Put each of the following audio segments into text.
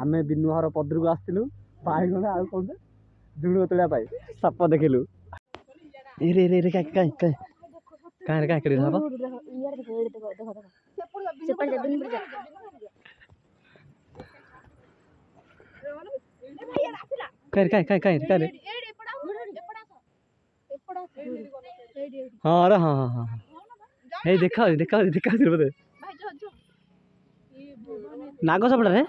आमे बिनुहर पदर को आसलु बाईगण आउ कौन जुड़ तोड़ा पाई साप देखलु रे रे रे कहीं कर हाँ अरे हाँ हाँ हाँ हे देखा देखा देखा बोधे नाग सपड़ा रे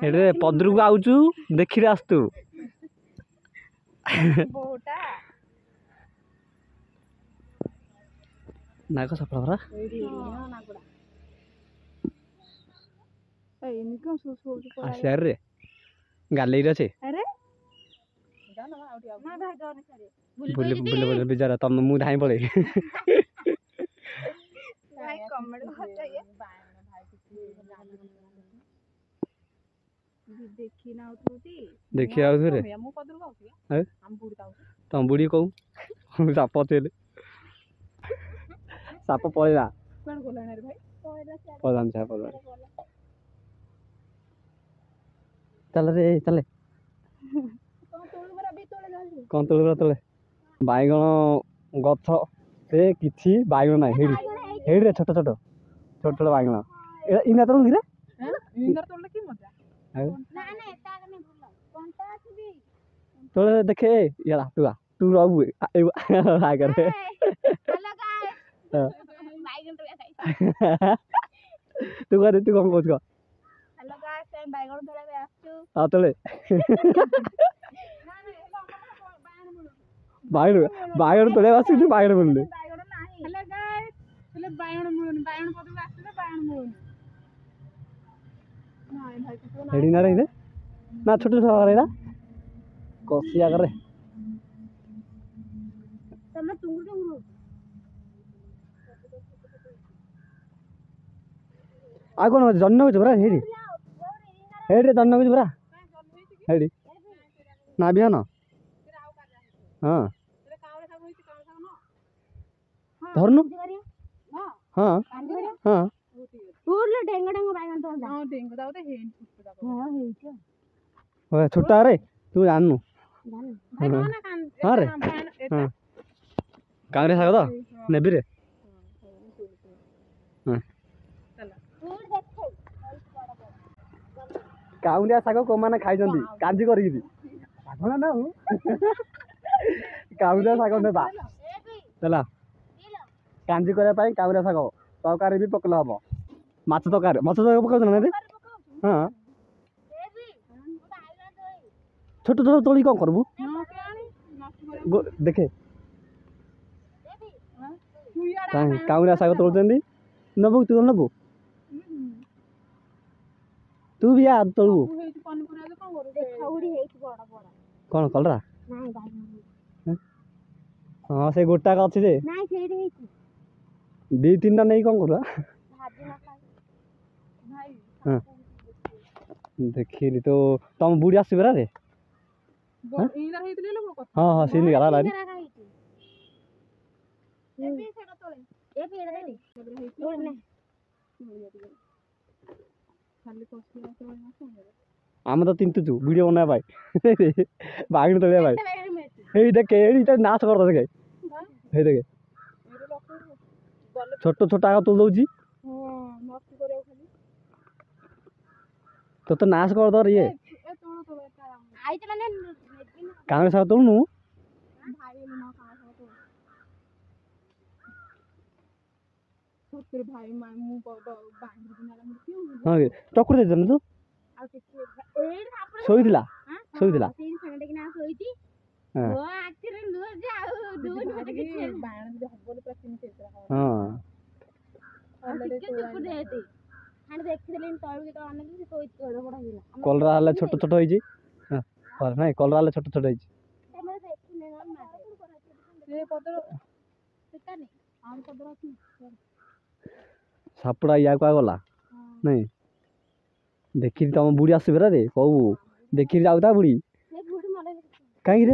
एडे पदर को आउचु देखि रे आस्तु नाग सपड़ा भरा आसियार रे गाले अच्छे बुले बुले बुले बेचारा तुम मुझे धाई पड़े देखी रे तुम बुढ़ी कहू साप चले साप पड़ा चल रे चले कौन तोड़ तले बैगण गछ से किसी बैगण ना हेड़ी छोट छोट छोट छोट बैगण इना तोड़ रे तोड़े देखे यार तू तू रहू आगे तू कह तू कौन कह हाँ तले बाइगण तोड़े आस बाइगण बोलले हेडी ना रे ना छोटे छोटे रे कसिया करे आ कौन जन्न कुछ बरा हेडी हेडी जन्न कुछ बरा हेडी ना बिहान हाँ धरनु हाँ हाँ छोटा रे तू जानू हाँ रे हाँ कांग्रेस आग तो नेबी रे काउंडिया साग को मैंने खाई कांजी कर ना काउंडिया साग नेबा चला कांजी करने काउंडिया साग तरकारी भी पकड़े हम माछ तरकारी पकाऊ ना हाँ छोट छोट तोड़ी कौन करबू देखे काउंडिया साग तोड़ते नबू तू नबू तू भी आ तोड़ू कौन कलरा हाँ से गोटा का अच्छे दी तीन टा नहीं कौन कर देखिली तो तुम बुढ़ी आस रे हाँ हाँ सीन गला आम तो तिंतुचु वीडियो बना भाई बागड़ तो भाई हे देखे नाश कर देखे हे देखे छोट छोट आग तुल दौची तो नाश कर दो ये कांग्रेस साग तोड़ू हाँ चकुर दे तू शोला शोला कलरा छोट छोट ना कलरा छोट छोट सापड़ा या गला नहीं देखी तुम बुढ़ी आस रे कहू देखी जाऊता बुढ़ी कहीं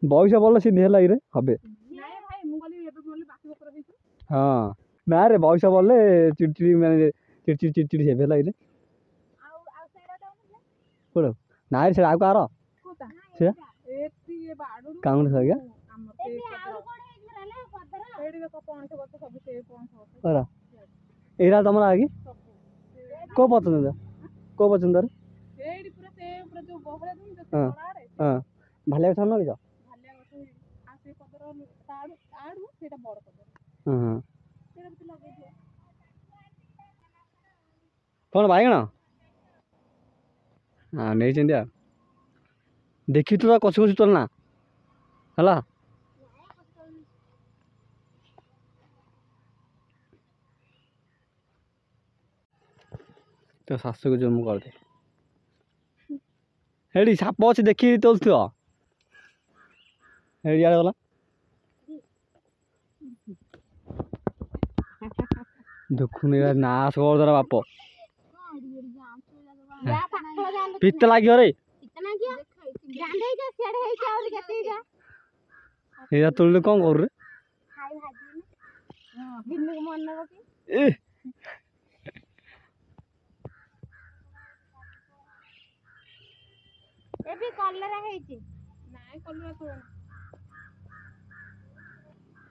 बयस बोल सीधे है रे हबे हाँ ना रे बयस बोले चिड़चिड़ी माने चिड़चिड़ी चिड़चिड़ी हेबे रे कोड़ ना रे से आउ कार से काउंट से गया अरे एरा तमरा आगे को पसंद हां हां भाले गछ न किछ हां कौन बाइगण हाँ नहीं आ देखी तो कषि कषि तोलना है तो शाशु को जम्मू कर दे साप अच्छे देखी तोलुथ गला देखुन नाश कर बाप पित्त लगे रे तुलने कौन कर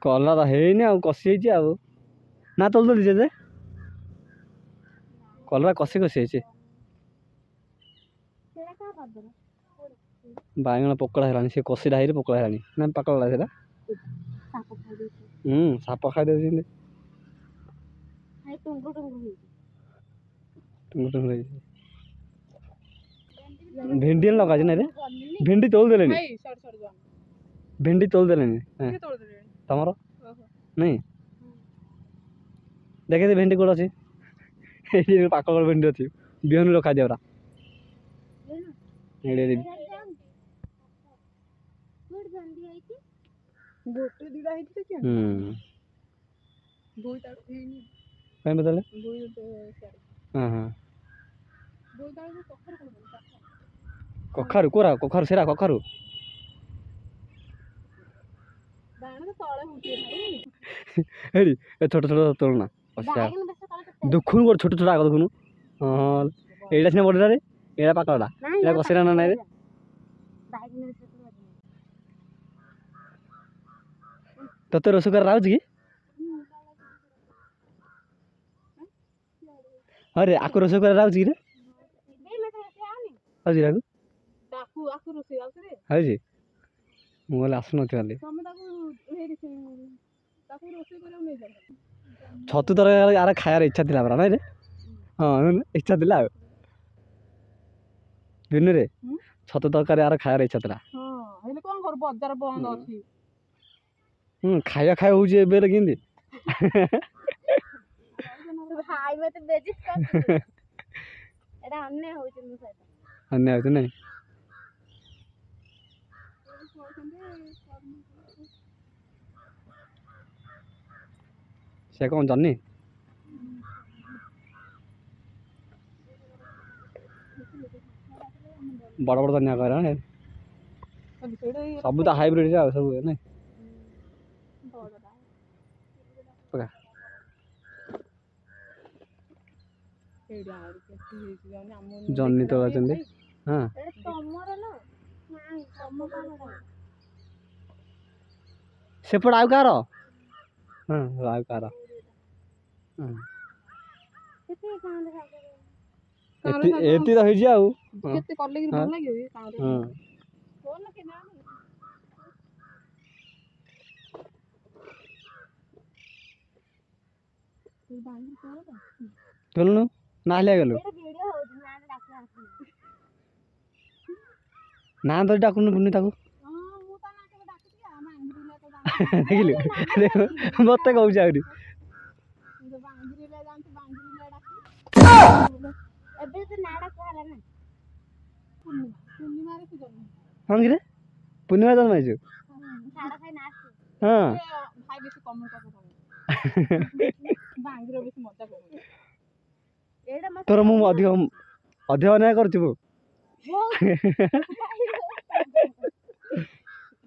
कलर तो है कषि ना तोल तो दीजे कलर कषि कषि बाइगण पकड़ा है सी कषिटा है पकड़ा है ना पकड़ा है साप खाई दे भेंडी लगा ना रे भेंडी तोल दे भेंडी तोल दे तमर नहीं देखे भेंडी कौन अच्छी पाक भेंडी अच्छी बिहन रखा दिया कखारु कोरा कखारु सेरा कखारु छोट छोट तोलना दुखुन छोट छोट आग देखुन हाँ एटा सीना बड़ा रे एटा पाकड़ा एटा कसेरा ना रे तते रोष कर राउज की अरे आको रोष कर राउज की रे आउजी राकू ताकू आको रोष आउस रे आउजी मोले आसु न थाले छतु तर यार खायार इच्छा थिला बरा नै रे हां इच्छा थिला दिन रे छतु तरकारी यार खायार इच्छा थिला हां हेले कोन कर बाजार बंद अछि खाया खाया हो जे बेरे किंदी भाई में तो बेजिस कर एडा अन्य हो जे मु साथ अन्य हो नै से कौन जानी बड़ बड़ धनिया कर सब तो हाइब्रिड सब है जन्नी तो हाँ सेपट आउ कार हाँ आउ कार एती तो होई आउ केते करले कि भल लागियो ए काम रे फोन के नाम तू बांगी तोल चलनु ना ले गेलु वीडियो हो ना डाकला ना तो डाकुनु बुनी ताकू हां मु ता ना के डाकती आ मा अंगुरी ले तो देखिलु मते कहू जाउरी जो बांगुरी ले जान तो बांगुरी ले डाकी एबे तो नाडा कहला ना पूर्णिमा रे जन्म हां रे पूर्णिमा जन्म आइजो साडा खाई नाच हां भाई बेसी कमेंट कर बांगुरी बेसी मजा कर एडा तोर मु अधिक अन्याय करछु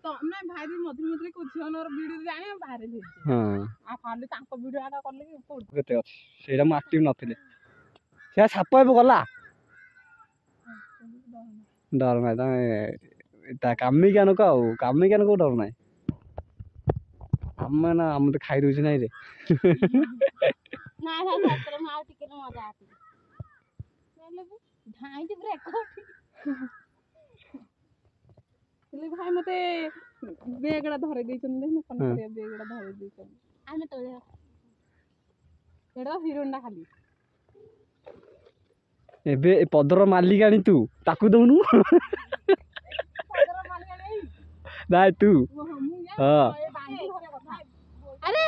तो ना भाई मधुर मधुर को झियोनर वीडियो जाने भाइरल हे हां आ खाली तांको वीडियो आका करले कि कोड केते अछि सेटा म एक्टिव नथिले से साप एबो गला डर नै ता कामी ज्ञान को डर नै हम ना हम तो खाइ रुछि नै रे ना ना सत्र मार टिके मजा आती ले ढाई दे ब्रेक कोठी ले भाई मते बेगड़ा धरे दैछन दे न कोन करे बेगड़ा धरे दैछन आमे तो एडा हिरोंडा खाली एबे पदर मालिक आनी तू ताकू दउनु पदर मालिक आनी नाय तू हां अरे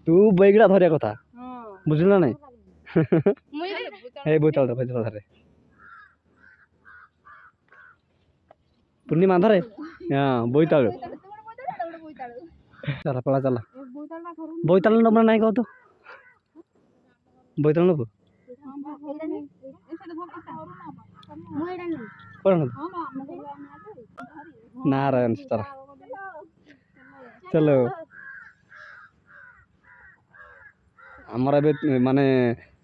तू बैगड़ा धरे कथा हां बुझला नै मुई ए बोतल धरे पूर्णिमा धरे हां बोतल चला पळा चला बोतल नंबर नाही का तो बोतल नको नारायण चला चलो आमर ए माने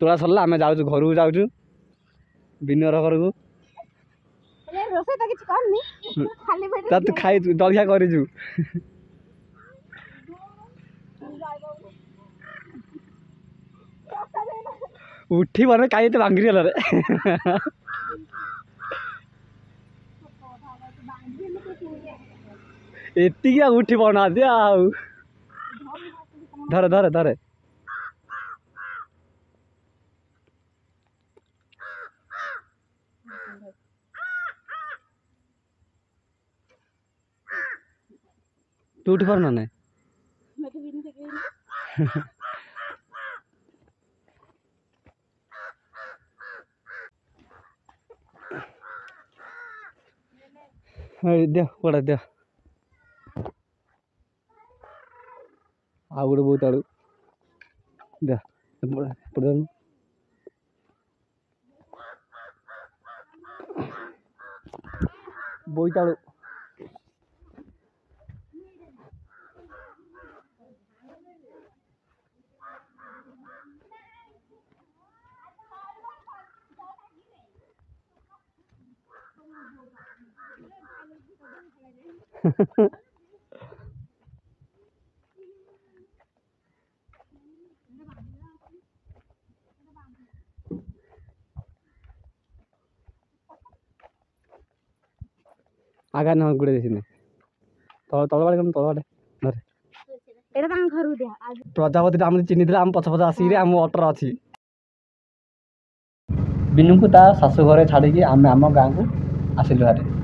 तोड़ा सरला आम जाऊँ घर को जाऊँ बिनर घर को तू खाई जलिया कर उठी बने कहीं तो भांगी रे एति उठी बना दे आउ धरे धरे धरे तू उठी पार ना नहीं दे पड़ा दे आ गोटे बोईतालु दे बोईतालु आगा न गुड़े देसिने तलबाड़े कम तलबाड़े धरे एटा तांग घर दिया प्रजापति आम चिन्ह दिला आम पछ पछ आसिक आम अटर अच्छी बिनु को ता शाशु घरे छाड़ी आम आम गाँव को आसिलु हारे।